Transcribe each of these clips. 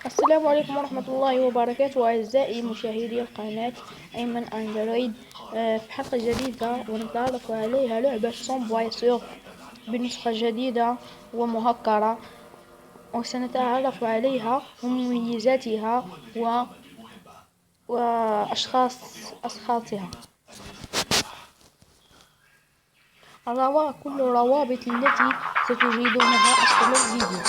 السلام عليكم ورحمة الله وبركاته أعزائي مشاهدي القناة أيمن أندرويد. في حلقة جديدة ونتعرف عليها لعبة سومبايسور بنسخة جديدة ومهكرة، وسنتعرف عليها ومميزاتها وأشخاصها. كل الروابط التي ستجدونها أسفل الفيديو.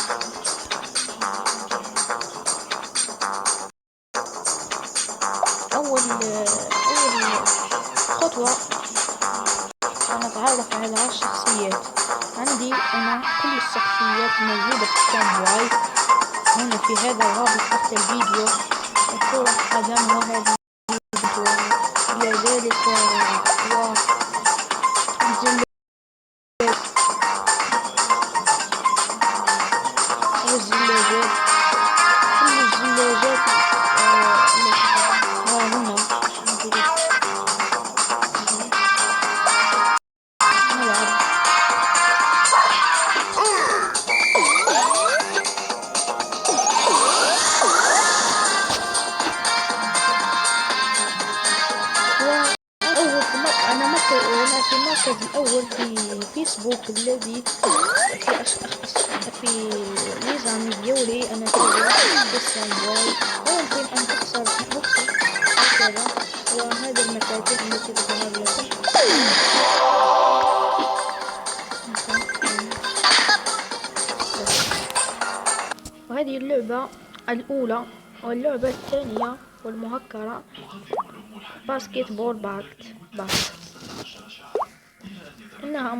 أول خطوة سنتعرف على الشخصيات. عندي أنا كل الشخصيات موجودة في سامبواي هنا في هذا الرابط تحت الفيديو. كرة قدم وهذه إلى ذلك والزلاجات كل الزلاجات هنا نلعب. أنا في المركز الأول في فيسبوك الذي في نظام ديولي. أنا في السامبواي ويمكن أن تكسر هكذا، وهذه المفاتيح التي تظهر لكم. وهذه اللعبة الأولى، واللعبة الثانية والمهكرة باسكتبول بات. إنها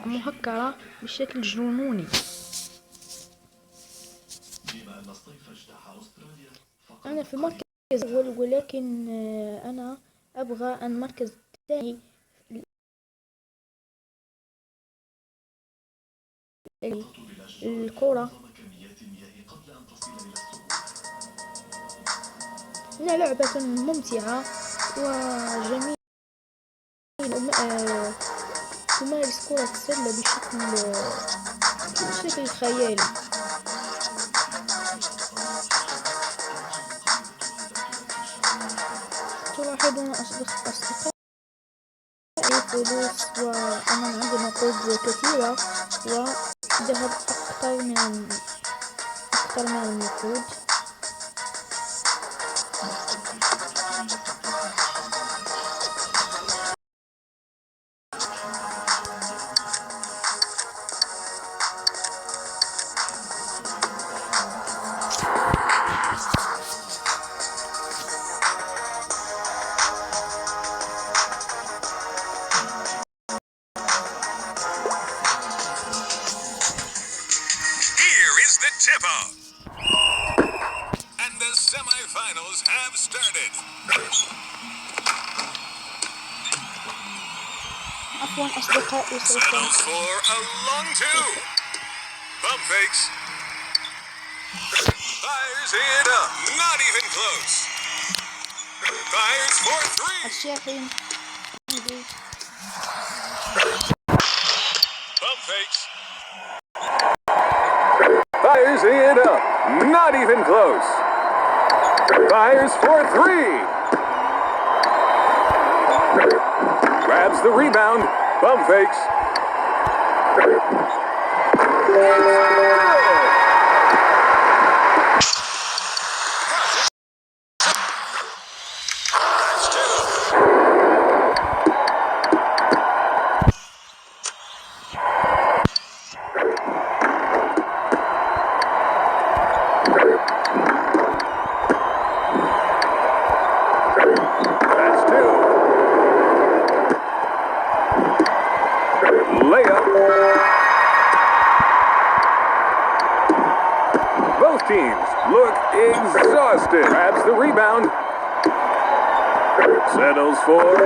مهكرة بشكل جنوني. أنا في المركز الأول، ولكن أنا أبغى المركز الثاني الكرة. إنها لعبة ممتعة وجميلة، تمارس كرة السلة بشكل خيالي. تلاحظون أصدقائي فلوس، وأنا عندي نقود كثيرة وذهب أكثر من النقود. The tip-off and the semi-finals have started. Settles for a long two. Bump fakes. Fires it up. Not even close. Fires for three. Bump fakes. Fires it up. Not even close. Fires for three. Grabs the rebound. Bump fakes. Both teams look exhausted. Grabs the rebound. Settles for. And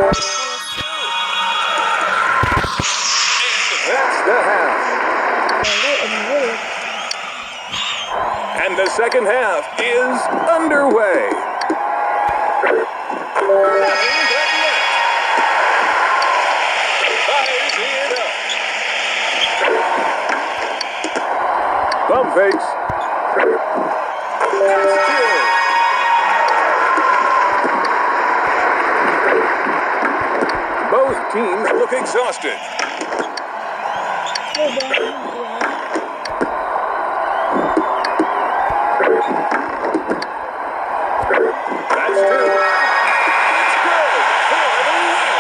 that's the half. And the second half is underway. Bump fakes. That's two. teams look exhausted. That's two. It's good for the win.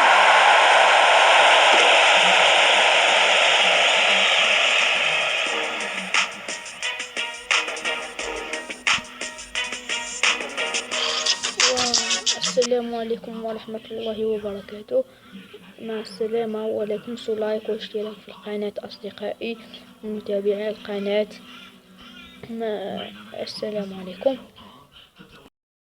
السلام عليكم ورحمة الله وبركاته. مع السلامة، ولا تنسوا لايك واشتراك في القناة أصدقائي ومتابعي القناة. السلام عليكم.